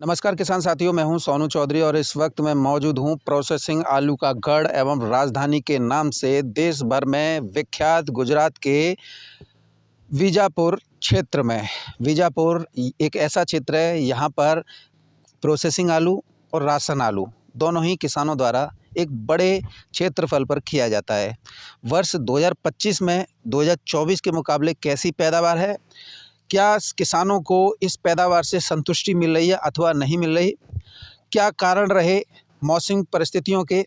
नमस्कार किसान साथियों, मैं हूं सोनू चौधरी और इस वक्त मैं मौजूद हूं प्रोसेसिंग आलू का गढ़ एवं राजधानी के नाम से देश भर में विख्यात गुजरात के वीजापुर क्षेत्र में। वीजापुर एक ऐसा क्षेत्र है, यहां पर प्रोसेसिंग आलू और राशन आलू दोनों ही किसानों द्वारा एक बड़े क्षेत्रफल पर किया जाता है। वर्ष 2025 में 2024 के मुकाबले कैसी पैदावार है, क्या किसानों को इस पैदावार से संतुष्टि मिल रही है अथवा नहीं मिल रही, क्या कारण रहे मौसमी परिस्थितियों के,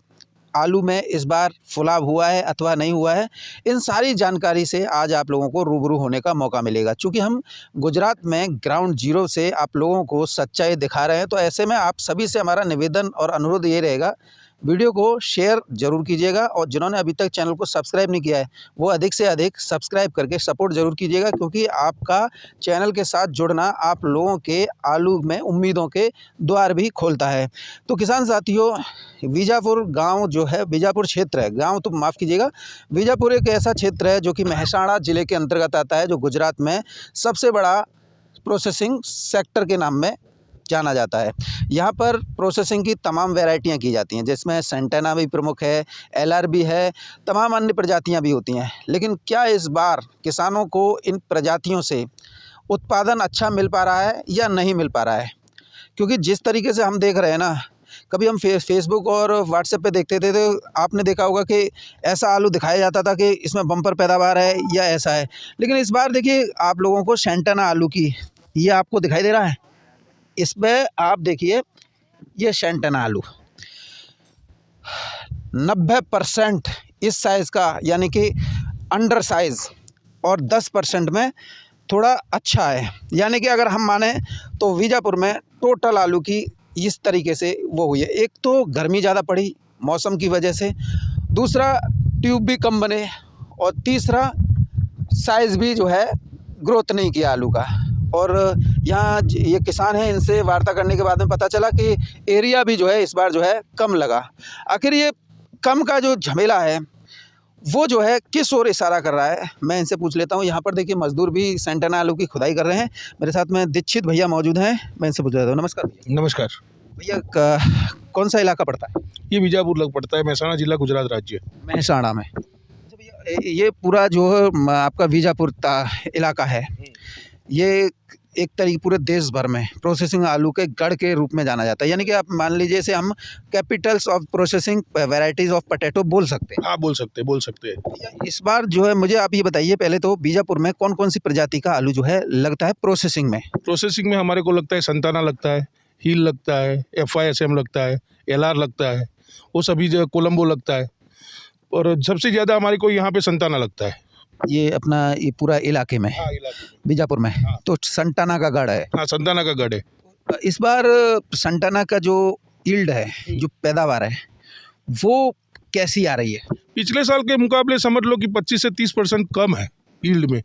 आलू में इस बार फुलाव हुआ है अथवा नहीं हुआ है, इन सारी जानकारी से आज आप लोगों को रूबरू होने का मौका मिलेगा। चूँकि हम गुजरात में ग्राउंड जीरो से आप लोगों को सच्चाई दिखा रहे हैं, तो ऐसे में आप सभी से हमारा निवेदन और अनुरोध ये रहेगा, वीडियो को शेयर ज़रूर कीजिएगा और जिन्होंने अभी तक चैनल को सब्सक्राइब नहीं किया है वो अधिक से अधिक सब्सक्राइब करके सपोर्ट ज़रूर कीजिएगा, क्योंकि आपका चैनल के साथ जुड़ना आप लोगों के आलू में उम्मीदों के द्वार भी खोलता है। तो किसान साथियों, वीजापुर गांव जो है, वीजापुर क्षेत्र है, गांव तो माफ़ कीजिएगा, वीजापुर एक ऐसा क्षेत्र है जो कि महसाणा ज़िले के अंतर्गत आता है, जो गुजरात में सबसे बड़ा प्रोसेसिंग सेक्टर के नाम में जाना जाता है। यहाँ पर प्रोसेसिंग की तमाम वैरायटियाँ की जाती हैं, जिसमें सेंटेना भी प्रमुख है, एलआर भी है, तमाम अन्य प्रजातियाँ भी होती हैं। लेकिन क्या इस बार किसानों को इन प्रजातियों से उत्पादन अच्छा मिल पा रहा है या नहीं मिल पा रहा है? क्योंकि जिस तरीके से हम देख रहे हैं ना, कभी हम फेसबुक और व्हाट्सएप पे देखते थे तो आपने देखा होगा कि ऐसा आलू दिखाया जाता था कि इसमें बम्पर पैदावार है या ऐसा है। लेकिन इस बार देखिए आप लोगों को सेंटेना आलू की, ये आपको दिखाई दे रहा है, इसमें आप देखिए ये सेंटेना आलू 90% इस साइज़ का, यानी कि अंडर साइज़, और 10% में थोड़ा अच्छा है। यानी कि अगर हम माने तो वीजापुर में टोटल आलू की इस तरीके से वो हुई है। एक तो गर्मी ज़्यादा पड़ी मौसम की वजह से, दूसरा ट्यूब भी कम बने, और तीसरा साइज़ भी जो है ग्रोथ नहीं किया आलू का। और यहाँ ये किसान हैं, इनसे वार्ता करने के बाद में पता चला कि एरिया भी जो है इस बार जो है कम लगा। आखिर ये कम का जो झमेला है वो जो है किस ओर इशारा कर रहा है, मैं इनसे पूछ लेता हूँ। यहाँ पर देखिए मजदूर भी सेंटेना आलू की खुदाई कर रहे हैं। मेरे साथ में दीक्षित भैया मौजूद हैं, मैं इनसे पूछ लेता हूँ। नमस्कार भैया। नमस्कार भैया, कौन सा इलाका पड़ता है? ये बीजापुर लग पड़ता है, महसाणा जिला, गुजरात राज्य। महसाणा में। अच्छा भैया, ये पूरा जो आपका वीजापुर इलाका है, ये एक तरीके पूरे देश भर में प्रोसेसिंग आलू के गढ़ के रूप में जाना जाता है। यानी कि आप मान लीजिए इसे हम Capitals of processing varieties of potato बोल सकते हैं। हाँ, बोल सकते हैं। इस बार जो है, मुझे आप ये बताइए पहले तो, बीजापुर में कौन कौन सी प्रजाति का आलू जो है लगता है प्रोसेसिंग में? प्रोसेसिंग में हमारे को लगता है संताना लगता है, हील लगता है, FISM लगता है, LR लगता है, वो सभी जो कोलम्बो लगता है, और सबसे ज़्यादा हमारे को यहाँ पे संताना लगता है। ये अपना ये पूरा इलाके में, हाँ, इलाके में। बीजापुर में। हाँ। तो संताना का गढ़ है। हाँ, संताना का गढ़ है। इस बार संताना का जो यील्ड है, जो पैदावार है, वो कैसी आ रही है? पिछले साल के मुकाबले समझ लो कि 25 से 30% कम है यील्ड में।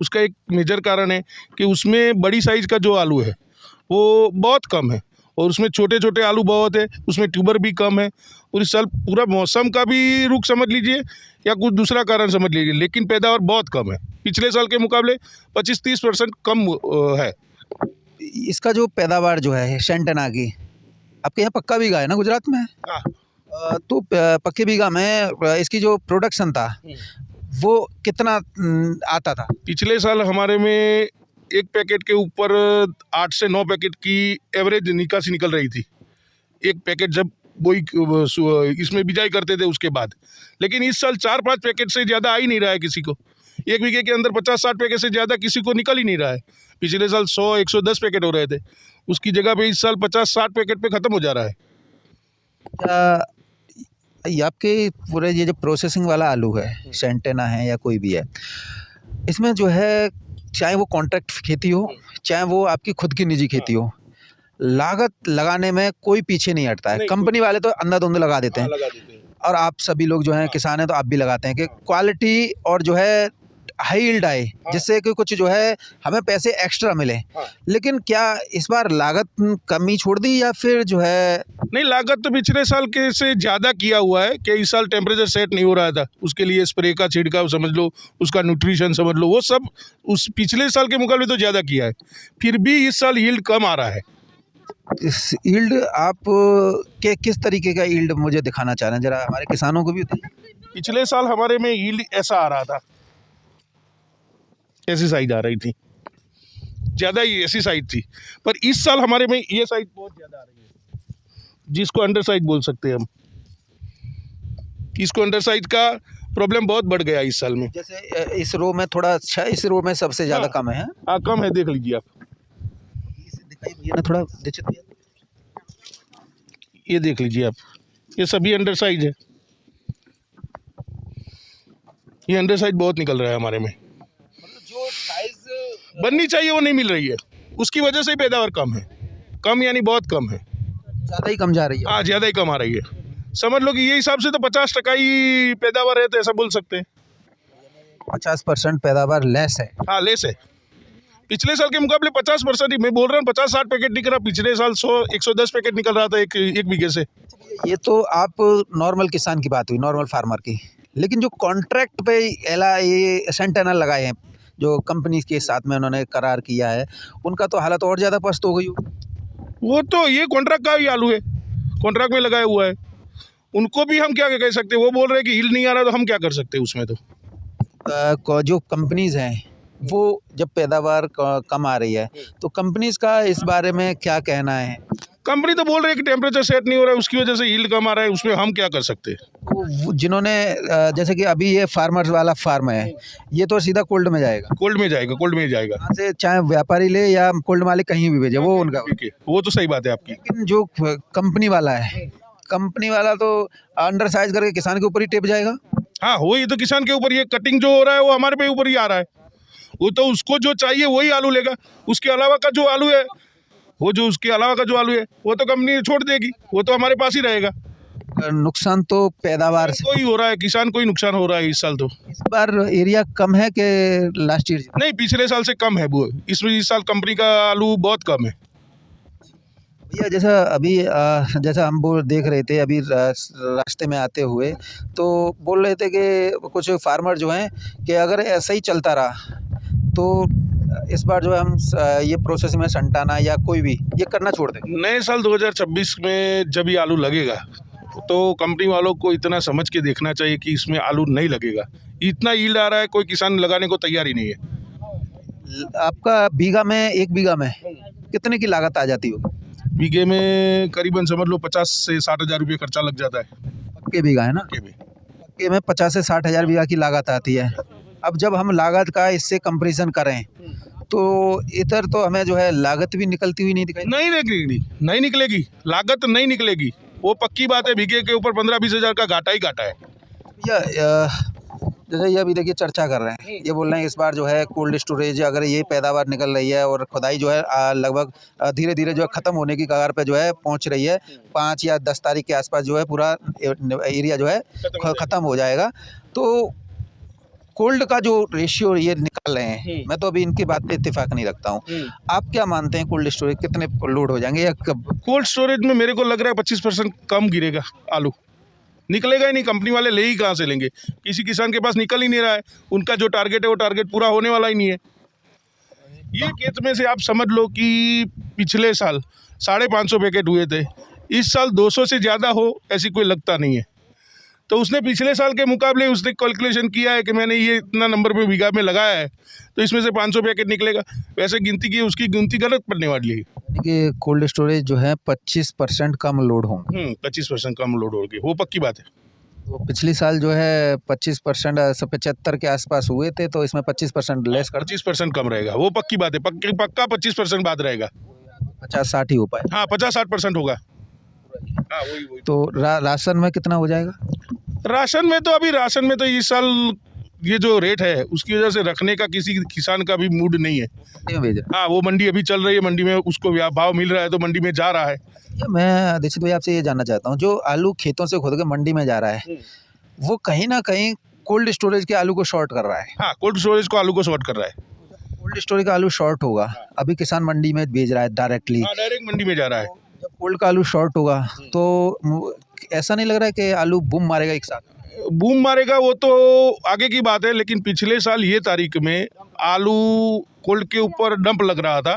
उसका एक मेजर कारण है कि उसमें बड़ी साइज़ का जो आलू है वो बहुत कम है, और उसमें छोटे छोटे आलू बहुत है, उसमें ट्यूबर भी कम है। और इस साल पूरा मौसम का भी रुख समझ लीजिए या कुछ दूसरा कारण समझ लीजिए, लेकिन पैदावार बहुत कम है। पिछले साल के मुकाबले 25-30% कम है। इसका जो पैदावार जो है सेंटेना की, आपके यहाँ पक्का बीघा है ना गुजरात में? हाँ। तो पक्के बीघा में इसकी जो प्रोडक्शन था वो कितना आता था? पिछले साल हमारे में एक पैकेट के ऊपर 8 से 9 पैकेट की एवरेज निकासी निकल रही थी, एक पैकेट जब वही इसमें बिजाई करते थे उसके बाद। लेकिन इस साल 4-5 पैकेट से ज़्यादा आ ही नहीं रहा है किसी को। एक बीघे के अंदर 50-60 पैकेट से ज़्यादा किसी को निकल ही नहीं रहा है। पिछले साल 100-110 पैकेट हो रहे थे, उसकी जगह पे इस साल 50-60 पैकेट पे ख़त्म हो जा रहा है। ये आपके पूरे ये जो प्रोसेसिंग वाला आलू है, सेंटेना है या कोई भी है, इसमें जो है चाहे वो कॉन्ट्रैक्ट खेती हो, चाहे वो आपकी खुद की निजी खेती हो, लागत लगाने में कोई पीछे नहीं हटता है। कंपनी वाले तो अंधाधुंध लगा देते हैं, और आप सभी लोग जो हैं किसान हैं तो आप भी लगाते हैं कि क्वालिटी और जो है हाई यील्ड आए, जिससे कि कुछ जो है हमें पैसे एक्स्ट्रा मिले। लेकिन क्या इस बार लागत कमी छोड़ दी या फिर जो है? नहीं, लागत तो पिछले साल के से ज़्यादा किया हुआ है कि इस साल टेम्परेचर सेट नहीं हो रहा था, उसके लिए स्प्रे का छिड़काव समझ लो, उसका न्यूट्रिशन समझ लो, वो सब उस पिछले साल के मुकाबले तो ज़्यादा किया है। फिर भी इस साल यील्ड कम आ रहा है। इस यील्ड आप के किस तरीके का यील्ड मुझे दिखाना चाह रहे हैं, ज़रा हमारे किसानों को भी बताइए। पिछले साल हमारे में यील्ड ऐसा आ रहा था, ऐसी साइज आ रही थी, ज़्यादा ही ऐसी साइज थी। पर इस साल हमारे में ये साइज बहुत ज़्यादा आ रही है, जिसको अंडर साइज बोल सकते हैं हम। इसको अंडर साइज का प्रॉब्लम बहुत बढ़ गया इस साल में। जैसे इस रो में थोड़ा अच्छा है, इस रो में सबसे ज़्यादा हाँ। कम है। हाँ, कम है, देख लीजिए आप। इसे दिखाइए भैया ना थोड़ा दीक्षित भैया। ये देख लीजिए आप, ये सभी अंडर साइज है। ये अंडर साइज बहुत निकल रहा है हमारे में। जो साइज बननी चाहिए वो नहीं मिल रही है, उसकी वजह से ही पैदावार कम है। कम यानी बहुत कम है। ज़्यादा ही कम जा रही है। हाँ, ज़्यादा ही कम आ रही है। समझ लो कि ये हिसाब से तो 50% ही पैदावार है, तो ऐसा बोल सकते हैं। 50% पैदावार लेस है। हाँ, लेस है। पिछले साल के मुकाबले 50% ही, मैं बोल रहा हूँ 50-60 पैकेट निकल रहा। पिछले साल 100-110 पैकेट निकल रहा था एक बीघे से। ये तो आप नॉर्मल किसान की बात हुई, नॉर्मल फार्मर की। लेकिन जो कॉन्ट्रैक्ट पे ये सेंटेनल लगाए हैं, जो कंपनी के साथ में उन्होंने करार किया है, उनका तो हालत और ज़्यादा पस्त हो गई हो। वो तो ये कॉन्ट्रैक्ट का ही आलू है, कॉन्ट्रैक्ट में लगाया हुआ है। उनको भी हम क्या कह सकते हैं, वो बोल रहे हैं कि हिल नहीं आ रहा, तो हम क्या कर सकते हैं उसमें। तो जो कंपनीज़ हैं वो जब पैदावार कम आ रही है तो कंपनीज़ का इस बारे में क्या कहना है? कंपनी तो बोल रही है कि टेम्परेचर सेट नहीं हो रहा है, उसकी वजह से यील्ड कम आ रहा है, उसमें हम क्या कर सकते हैं। जिन्होंने जैसे कि अभी ये फार्मर्स वाला फार्म है, ये तो सीधा कोल्ड में जाएगा। कोल्ड में जाएगा, कोल्ड में जाएगा। यहाँ से चाहे व्यापारी ले या कोल्ड मालिक कहीं भी भेजे, वो उनका। ठीक है, वो तो सही बात है आपकी। लेकिन जो कंपनी वाला है, कंपनी वाला तो अंडर साइज करके किसान के ऊपर ही टिप जाएगा। हाँ, हो, ये तो किसान के ऊपर, ये कटिंग जो हो रहा है वो हमारे पे ऊपर ही आ रहा है। वो तो उसको जो चाहिए वही आलू लेगा, उसके अलावा का जो आलू है, वो जो उसके अलावा का जो आलू है वो तो कंपनी छोड़ देगी, वो तो हमारे पास ही रहेगा। नुकसान तो पैदावार से कोई हो रहा है, किसान को ही नुकसान हो रहा है इस साल। तो इस बार एरिया कम है कि लास्ट ईयर? नहीं, पिछले साल से कम है वो। इस साल कंपनी का आलू बहुत कम है। भैया जैसा अभी जैसा हम वो देख रहे थे अभी रास्ते में आते हुए, तो बोल रहे थे कि कुछ फार्मर जो हैं कि अगर ऐसा ही चलता रहा तो इस बार जो है हम ये प्रोसेस में संटाना या कोई भी ये करना छोड़ देंगे। नए साल 2026 में जब ये आलू लगेगा तो कंपनी वालों को इतना समझ के देखना चाहिए कि इसमें आलू नहीं लगेगा। इतना यील्ड आ रहा है, कोई किसान लगाने को तैयार ही नहीं है। आपका बीघा में, एक बीघा में कितने की लागत आ जाती होगी? बीघे में करीबन समझ लो 50 से 60 हज़ार रुपये खर्चा लग जाता है। पक्के बीघा है ना? पक्के में 50 से 60 हज़ार बीघा की लागत आती है। अब जब हम लागत का इससे कंपैरिजन करें तो इधर तो हमें जो है लागत भी निकलती हुई नहीं दिखाई। नहीं निकलेगी, लागत नहीं निकलेगी, वो पक्की बात है। बीघे के ऊपर 15-20 हज़ार का घाटा ही घाटा है। जैसे ये अभी देखिए चर्चा कर रहे हैं, ये बोल रहे हैं इस बार जो है कोल्ड स्टोरेज अगर ये पैदावार निकल रही है और खुदाई जो है लगभग धीरे धीरे जो है ख़त्म होने की कगार पे जो है पहुंच रही है, 5 या 10 तारीख के आसपास जो है पूरा एरिया जो है ख़त्म हो जाएगा। तो कोल्ड का जो रेशियो ये निकाल रहे हैं, मैं तो अभी इनकी बात पे इत्तेफाक नहीं रखता हूँ। आप क्या मानते हैं कोल्ड स्टोरेज कितने लोड हो जाएंगे या कब? कोल्ड स्टोरेज में मेरे को लग रहा है 25% कम गिरेगा आलू, निकलेगा ही नहीं। कंपनी वाले ले ही कहाँ से लेंगे? किसी किसान के पास निकल ही नहीं रहा है। उनका जो टारगेट है वो टारगेट पूरा होने वाला ही नहीं है। ये खेत में से आप समझ लो कि पिछले साल 550 पैकेट हुए थे, इस साल 200 से ज़्यादा हो ऐसी कोई लगता नहीं है। तो उसने पिछले साल के मुकाबले उसने कैलकुलेशन किया है कि मैंने ये इतना नंबर पे बीघा में लगाया है तो इसमें से 500 पैकेट निकलेगा। वैसे गिनती की उसकी गिनती गलत पड़ने वाली है कि कोल्ड स्टोरेज जो है 25% कम लोड होंगे। 25% कम लोड होगी, वो पक्की बात है। तो पिछले साल जो है 25% 75 के आसपास हुए थे, तो इसमें 25% लेस कर 25% कम रहेगा, वो पक्की बात है। पक्का 25% बाद रहेगा। 50-60 ही हो पाए। हाँ, 50-60% होगा। हाँ, वही। तो राशन में कितना हो जाएगा? राशन में तो अभी राशन में तो इस साल ये जो रेट है उसकी वजह से रखने का किसी किसान का भी मूड नहीं है। हाँ, वो मंडी अभी चल रही है, मंडी में उसको भाव मिल रहा है तो मंडी में जा रहा है। मैं दीक्षित भाई आपसे ये जानना चाहता हूँ, जो आलू खेतों से खुद के मंडी में जा रहा है वो कहीं ना कहीं कोल्ड स्टोरेज के आलू को शॉर्ट कर रहा है। हाँ, कोल्ड स्टोरेज को आलू को शॉर्ट कर रहा है। कोल्ड स्टोरेज का आलू शॉर्ट होगा, अभी किसान मंडी में भेज रहा है डायरेक्टली। डायरेक्ट मंडी में जा रहा है। जब कोल्ड का आलू शॉर्ट होगा तो ऐसा नहीं लग रहा है कि आलू बूम मारेगा एक साथ? बूम मारेगा वो तो आगे की बात है, लेकिन पिछले साल ये तारीख में आलू कोल्ड के ऊपर डंप लग रहा था,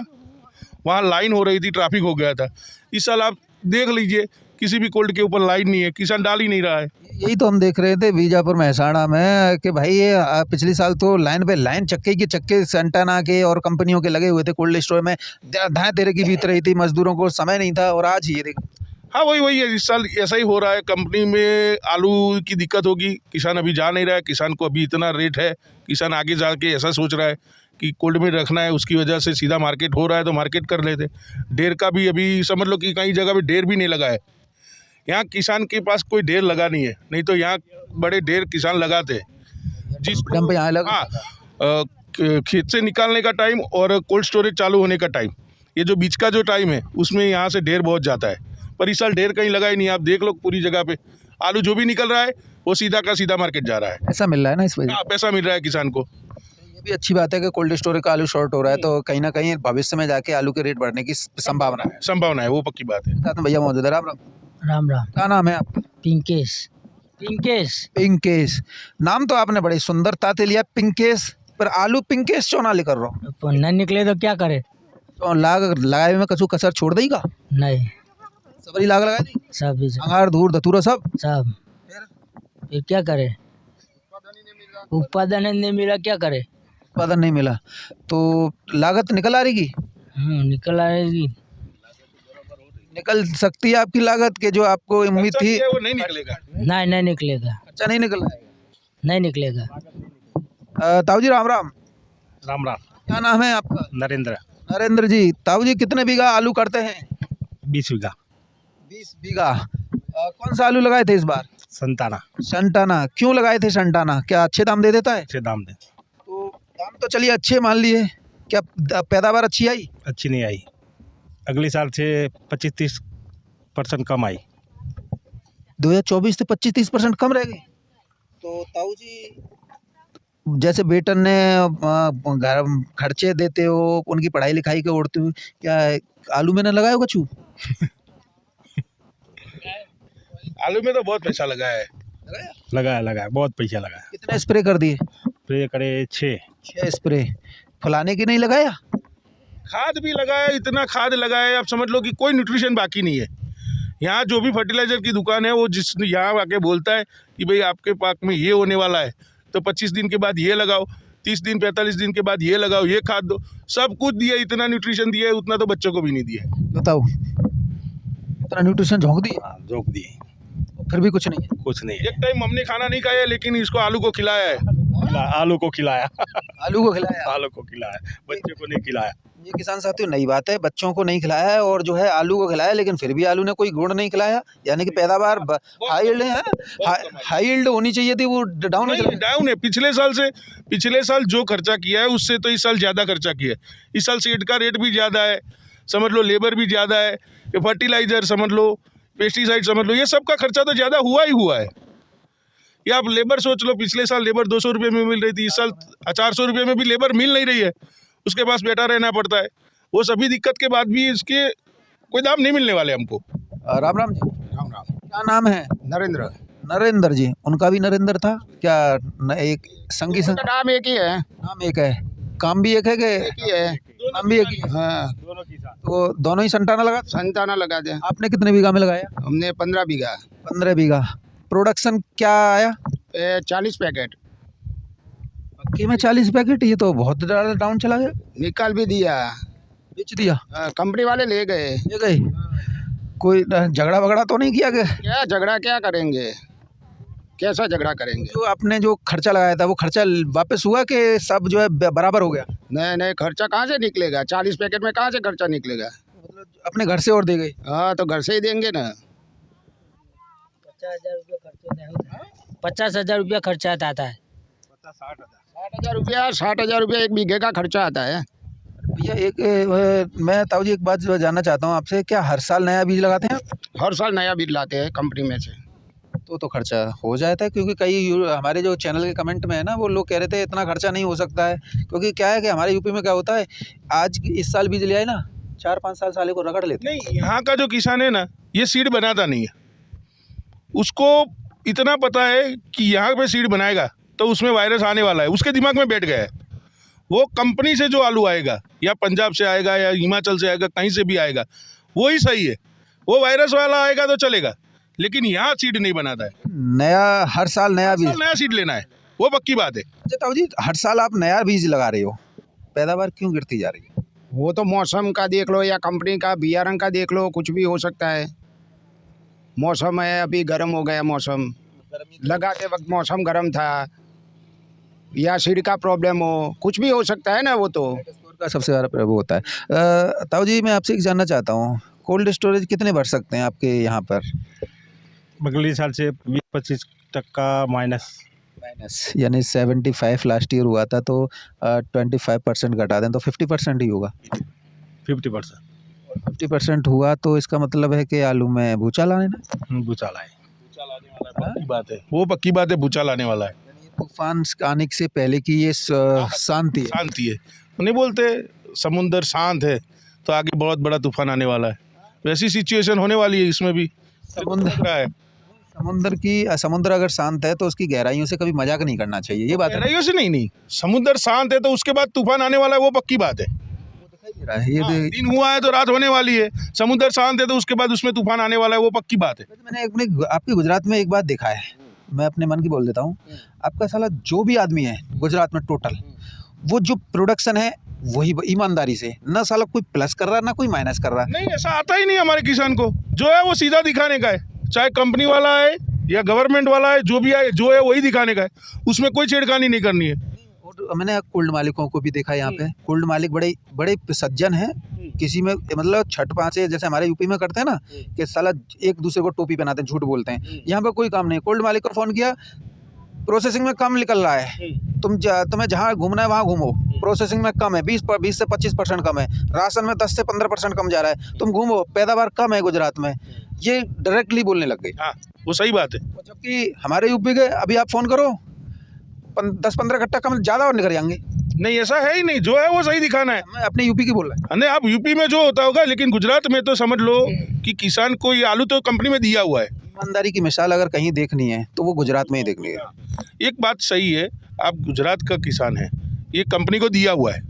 वहाँ लाइन हो रही थी, ट्रैफिक हो गया था। इस साल आप देख लीजिए, किसी भी कोल्ड के ऊपर लाइन नहीं है, किसान डाल ही नहीं रहा है। यही तो हम देख रहे थे बीजापुर महसाणा में कि भाई ये पिछले साल तो लाइन पे लाइन चक्के के चक्के सेंटाना के और कंपनियों के लगे हुए थे कोल्ड स्टोर में, धाए तेरे की बीत रही थी, मजदूरों को समय नहीं था, और आज ये देख। हाँ, वही है, इस साल ऐसा ही हो रहा है। कंपनी में आलू की दिक्कत होगी, किसान अभी जा नहीं रहा है, किसान को अभी इतना रेट है, किसान आगे जाके ऐसा सोच रहा है कि कोल्ड में रखना है, उसकी वजह से सीधा मार्केट हो रहा है तो मार्केट कर लेते। ढेर का भी अभी समझ लो कि कई जगह पे ढेर भी नहीं लगा है। यहाँ किसान के पास कोई ढेर लगा नहीं है, नहीं तो यहाँ बड़े ढेर किसान लगाते जिस डंप यहाँ लगा। हाँ, खेत से निकालने का टाइम और कोल्ड स्टोरेज चालू होने का टाइम, ये जो बीच का जो टाइम है उसमें यहाँ से ढेर बहुत जाता है। पर इस साल ढेर कहीं लगा ही नहीं। आप देख लो पूरी जगह पे आलू जो भी निकल रहा है वो सीधा का सीधा मार्केट जा रहा है। ऐसा मिल रहा है ना इस वजह। हाँ, पैसा मिल रहा है किसान को। ये भी अच्छी बात है कि कोल्ड स्टोरेज का आलू शॉर्ट हो रहा है, तो कहीं ना कहीं भविष्य में जाके आलू के रेट बढ़ने की संभावना है। संभावना है, वो पक्की बात है। साथ में भैया मौजूद है। राम राम। राम राम। क्या नाम है आपका? पिंकेश। पिंकेश। पिंकेश। नाम तो आपने बड़ी सुंदरता से लिया पिंकेश, पर आलू पिंकेश क्यों ना लेकर रहो? तो नहीं निकले तो क्या करे? तो लगाए में कछु कसर छोड़ देगा? नहीं, सबरी लाग लगा दी, सब अंगार धूर धतूरा सब। सब फिर क्या करे? उत्पादन नहीं मिला, क्या करे? उत्पादन नहीं मिला तो लागत निकल आ रही, निकल आएगी। निकल सकती है आपकी लागत के जो आपको उम्मीद खर्चा थी। किया है वो नहीं निकलेगा। नहीं निकलेगा। अच्छा नहीं निकल रहा नहीं निकलेगा। है। ताऊ जी राम राम। राम राम। क्या नाम है आपका? नरेंद्र। नरेंद्र जी। ताऊ जी कितने बीघा आलू करते हैं? 20 बीघा। 20 बीघा। कौन सा आलू लगाए थे इस बार? संताना। संटाना। क्यों लगाए थे संटाना? क्या अच्छे दाम दे देता है? अच्छे दाम दे। तो दाम तो चलिए अच्छे मान लिए, क्या पैदावार अच्छी आई? अच्छी नहीं आई, अगले साल से 25-30% कम आई। 2024 से 25-30% कम रह गई। तो ताऊ जी जैसे बेटन ने घर खर्चे देते हो, उनकी पढ़ाई लिखाई के ओढ़ते हो, क्या आलू में न लगाए हो कछु? आलू में तो बहुत पैसा लगा है। लगाया बहुत पैसा लगाया। कितने स्प्रे कर दिए? स्प्रे करे 6 स्प्रे। फुलाने की नहीं लगाया? खाद भी लगाया, इतना खाद लगाया, आप समझ लो कि कोई न्यूट्रिशन बाकी नहीं है। यहाँ जो भी फर्टिलाइजर की दुकान है वो जिस यहाँ आके बोलता है कि भाई आपके पार्क में ये होने वाला है तो 25 दिन के बाद ये लगाओ, 30 दिन 45 दिन के बाद ये लगाओ, ये खाद दो, सब कुछ दिया, इतना न्यूट्रिशन दिया है, उतना तो बच्चों को भी नहीं दिया है। बताओ, इतना न्यूट्रिशन झोंक दिया जोक दिए, फिर भी कुछ नहीं है। कुछ नहीं है। एक टाइम हमने खाना नहीं खाया लेकिन इसको आलू को खिलाया है। आलू को खिलाया। आलू को खिलाया। आलू को खिलाया, बच्चे को नहीं खिलाया। ये किसान साथियों नई बात है, बच्चों को नहीं खिलाया है और जो है आलू को खिलाया, लेकिन फिर भी आलू ने कोई गुण नहीं खिलाया, यानी कि पैदावार हाई यील्ड है, हाई यील्ड होनी चाहिए थी, वो डाउन डाउन है। पिछले साल जो खर्चा किया है उससे तो इस साल ज़्यादा खर्चा किया है। इस साल सीड का रेट भी ज़्यादा है, समझ लो लेबर भी ज़्यादा है, फर्टिलाइजर समझ लो, पेस्टिसाइड समझ लो, ये सब का खर्चा तो ज़्यादा हुआ है। या आप लेबर सोच लो, पिछले साल लेबर 200 रुपये में मिल रही थी, इस साल 400 रुपये में भी लेबर मिल नहीं रही है, उसके पास बैठा रहना पड़ता है। वो सभी दिक्कत के बाद भी इसके कोई दाम नहीं मिलने वाले हमको। राम राम जी। राम राम। क्या नाम है? नरेंद्र। नरेंद्र जी। उनका भी नरेंद्र था क्या? एक संगी संग नाम एक ही है। नाम एक है, काम भी एक है कि? एक ही है। काम भी एक ही है। हाँ, दोनों की साथ। तो दोनों ही संटाना लगा? संताना लगा दे। आपने कितने बीघा में लगाया? हमने 15 बीघा। 15 बीघा। प्रोडक्शन क्या आया? 40 पैकेट पक्के में 40 पैकेट, ये तो बहुत ज़्यादा डाउन चला गया। निकाल भी दिया। बेच दिया? कंपनी वाले ले गए। ले गए? कोई झगड़ा वगड़ा तो नहीं किया? क्या झगड़ा क्या करेंगे, कैसा झगड़ा करेंगे? जो आपने जो खर्चा लगाया था वो खर्चा वापस हुआ कि सब जो है बराबर हो गया? नहीं, खर्चा कहाँ से निकलेगा? 40 पैकेट में कहाँ से खर्चा निकलेगा? मतलब अपने घर से और दे गए? हाँ, तो घर से ही देंगे ना। 50,000 रुपया खर्चा आता है। 60,000 रुपया 1 बीघे का खर्चा आता है। भैया मैं ताऊ जी एक बात जो जानना चाहता हूँ आपसे, क्या हर साल नया बीज लगाते हैं आप? हर साल नया बीज लाते हैं कंपनी में से। तो खर्चा हो जाता है, क्योंकि कई हमारे जो चैनल के कमेंट में है ना, वो लोग कह रहे थे इतना खर्चा नहीं हो सकता है, क्योंकि क्या है कि हमारे यूपी में क्या होता है, आज इस साल बीज ले आए ना, 4-5 साल साले को रगड़ लेते नहीं, यहाँ का जो किसान है ना, ये सीड बनाता नहीं है। उसको इतना पता है कि यहाँ पे सीड बनाएगा तो उसमें वायरस आने वाला है, उसके दिमाग में बैठ गया है। वो कंपनी से जो आलू आएगा या पंजाब से आएगा या हिमाचल से आएगा, कहीं से भी आएगा, वो ही सही है। वो वायरस वाला आएगा तो चलेगा, लेकिन यहाँ सीड नहीं बनाता है। नया हर साल नया बीज। नया सीड लेना है, वो पक्की बात है। अच्छा ताऊ जी, हर साल आप नया बीज लगा रहे हो, पैदावार क्यों गिरती जा रही है? वो तो मौसम का देख लो या कंपनी का बियारण का देख लो, कुछ भी हो सकता है। मौसम है, अभी गर्म हो गया मौसम, लगाते वक्त मौसम गर्म था, या सीड का प्रॉब्लम हो, कुछ भी हो सकता है ना। वो तो स्टोर का सबसे ज़्यादा प्रभाव होता है। ताऊ जी, मैं आपसे एक जानना चाहता हूँ, कोल्ड स्टोरेज कितने भर सकते हैं आपके यहाँ पर? अगले साल से 20-25% माइनस। यानी 75 लास्ट ईयर हुआ था, तो 25% घटा दें तो 50% ही होगा। 50% 50% हुआ तो इसका मतलब है कि आलू में भूचाल आने ना। भूचाल आए। पक्की बात है, वो पक्की बात है, भूचाल आने वाला है। तूफान आने से पहले की ये शांति है। शांति है, नहीं बोलते समुंदर शांत है तो आगे बहुत बड़ा तूफान आने वाला है। वैसी सिचुएशन होने वाली है इसमें भी। समुद्र अगर शांत है तो उसकी गहराइयों से कभी मजाक नहीं करना चाहिए, ये बात है। गहराइयों से नहीं, समुद्र शांत है तो उसके बाद तूफान आने वाला है, वो पक्की बात है। दिन हुआ है तो रात होने वाली है, समुद्र शांत है तो उसके बाद उसमें तूफान आने वाला है, वो पक्की बात है। मैंने आपके गुजरात में एक बात देखा है, मैं अपने मन की बोल देता हूँ। आपका साला जो भी आदमी है गुजरात में टोटल, वो जो प्रोडक्शन है वही ईमानदारी से, ना साला कोई प्लस कर रहा है ना कोई माइनस कर रहा है। नहीं, ऐसा आता ही नहीं हमारे किसान को। जो है वो सीधा दिखाने का है, चाहे कंपनी वाला है या गवर्नमेंट वाला है, जो भी है जो है वही दिखाने का है, उसमें कोई छेड़खानी नहीं करनी है। और मैंने कोल्ड मालिकों को भी देखा यहाँ पे, कोल्ड मालिक बड़े बड़े सज्जन हैं। किसी में मतलब छठ पाँच जैसे हमारे यूपी में करते हैं ना, कि साला एक दूसरे को टोपी पहनाते हैं, झूठ बोलते हैं। यहाँ पे कोई काम नहीं। कोल्ड मालिक को फ़ोन किया, प्रोसेसिंग में कम निकल रहा है, तुम्हें जहाँ घूमना है वहाँ घूमो, प्रोसेसिंग में कम है, 20 से 25% कम है, राशन में 10 से 15% कम जा रहा है, तुम घूमो, पैदावार कम है गुजरात में। ये डायरेक्टली बोलने लग गए। हाँ, वो सही बात है। जबकि हमारे यूपी के अभी आप फ़ोन करो 10-15 कट्टा कम ज़्यादा और निकल जाएंगे। नहीं, ऐसा है ही नहीं, जो है वो सही दिखाना है। मैं अपने यूपी की बोल रहा नहीं, आप यूपी में जो होता होगा, लेकिन गुजरात में तो समझ लो कि किसान को ये आलू तो कंपनी में दिया हुआ है। ईमानदारी की मिसाल अगर कहीं देखनी है तो वो गुजरात में ही देखनी है। एक बात सही है, आप गुजरात का किसान है, ये कंपनी को दिया हुआ है।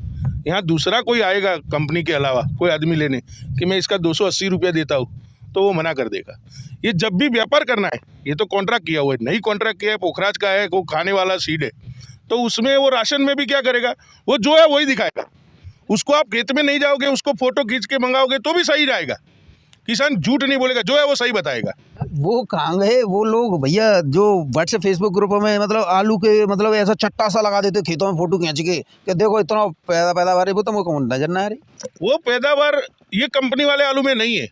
यहाँ दूसरा कोई आएगा कंपनी के अलावा कोई आदमी लेने कि मैं इसका 280 रुपया देता हूँ, तो वो मना कर देगा। ये जब भी व्यापार करना है, ये तो कॉन्ट्रैक्ट किया हुआ है, नहीं कॉन्ट्रैक्ट किया है, पोखराज का है, वो खाने वाला सीड है, तो उसमें वो राशन में भी क्या करेगा, वो जो है वही दिखाएगा। उसको आप खेत में नहीं जाओगे, उसको फोटो खींच के मंगाओगे तो भी सही रहेगा। किसान झूठ नहीं बोलेगा, जो है वो सही बताएगा। वो कहाँ गए वो लोग भैया जो व्हाट्सएप फेसबुक ग्रुपों में मतलब आलू के मतलब ऐसा चट्टा सा लगा देते खेतों में फोटो खींच के कि देखो इतना पैदावार है, वो तो मुझको नजर ना आ रही। वो पैदावार ये कंपनी वाले आलू में नहीं है,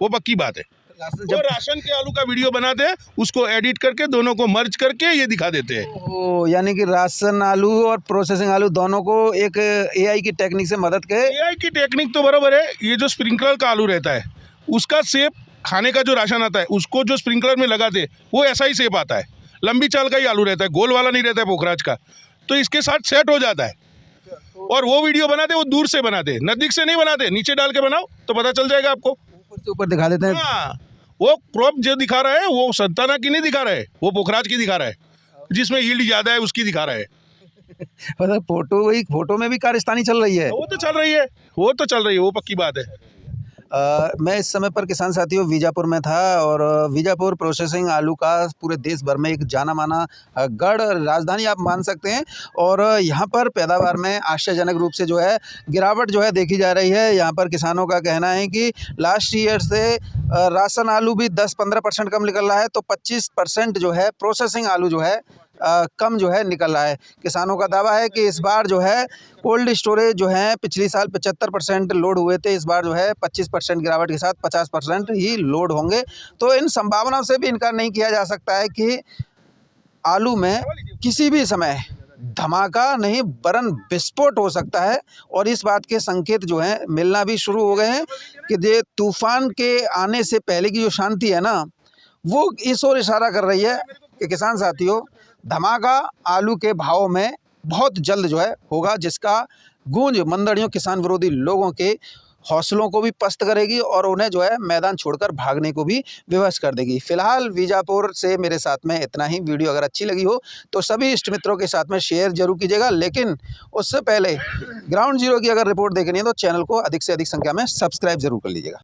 वो पक्की बात है। जब राशन के आलू का वीडियो बनाते हैं, उसको एडिट करके दोनों को मर्ज करके ये दिखा देते हैं। यानी कि राशन आलू और प्रोसेसिंग आलू दोनों को एक एआई की टेक्निक से मदद के। एआई की टेक्निक तो बराबर है। ये जो स्प्रिंकलर का आलू रहता है, उसका शेप खाने का जो राशन आता है उसको जो स्प्रिंकलर में लगाते हैं वो ऐसा ही शेप आता है। लंबी चाल का ही आलू रहता है, गोल वाला नहीं रहता है पोखराज का, तो इसके साथ सेट हो जाता है। और वो वीडियो बनाते वो दूर से बनाते, नजदीक से नहीं बनाते। नीचे डाल के बनाओ तो पता चल जाएगा आपको। ऊपर से ऊपर दिखा देते हैं। हाँ, वो क्रॉप जो दिखा रहा है वो संताना की नहीं दिखा रहा है, वो पोखराज की दिखा रहा है, जिसमें यील्ड ज्यादा है उसकी दिखा रहा है। मतलब फोटो में भी कारस्तानी चल रही है। वो तो चल रही है, वो पक्की बात है। मैं इस समय पर किसान साथियों बीजापुर में था, और बीजापुर प्रोसेसिंग आलू का पूरे देश भर में एक जाना माना गढ़ राजधानी आप मान सकते हैं। और यहाँ पर पैदावार में आश्चर्यजनक रूप से जो है गिरावट जो है देखी जा रही है। यहाँ पर किसानों का कहना है कि लास्ट ईयर से राशन आलू भी 10-15% कम निकल रहा है, तो 25% जो है प्रोसेसिंग आलू जो है कम जो है निकल रहा है। किसानों का दावा है कि इस बार जो है कोल्ड स्टोरेज जो है पिछली साल 75% लोड हुए थे, इस बार जो है 25% गिरावट के साथ 50% ही लोड होंगे। तो इन संभावनाओं से भी इनकार नहीं किया जा सकता है कि आलू में किसी भी समय धमाका नहीं वरन विस्फोट हो सकता है। और इस बात के संकेत जो हैं मिलना भी शुरू हो गए हैं कि ये तूफान के आने से पहले की जो शांति है ना, वो इस ओर इशारा कर रही है कि किसान साथियों धमाका आलू के भाव में बहुत जल्द जो है होगा, जिसका गूंज मंदड़ियों किसान विरोधी लोगों के हौसलों को भी पस्त करेगी और उन्हें जो है मैदान छोड़कर भागने को भी विवश कर देगी। फिलहाल बीजापुर से मेरे साथ में इतना ही। वीडियो अगर अच्छी लगी हो तो सभी इष्ट मित्रों के साथ में शेयर जरूर कीजिएगा, लेकिन उससे पहले ग्राउंड जीरो की अगर रिपोर्ट देखनी है तो चैनल को अधिक से अधिक संख्या में सब्सक्राइब जरूर कर लीजिएगा।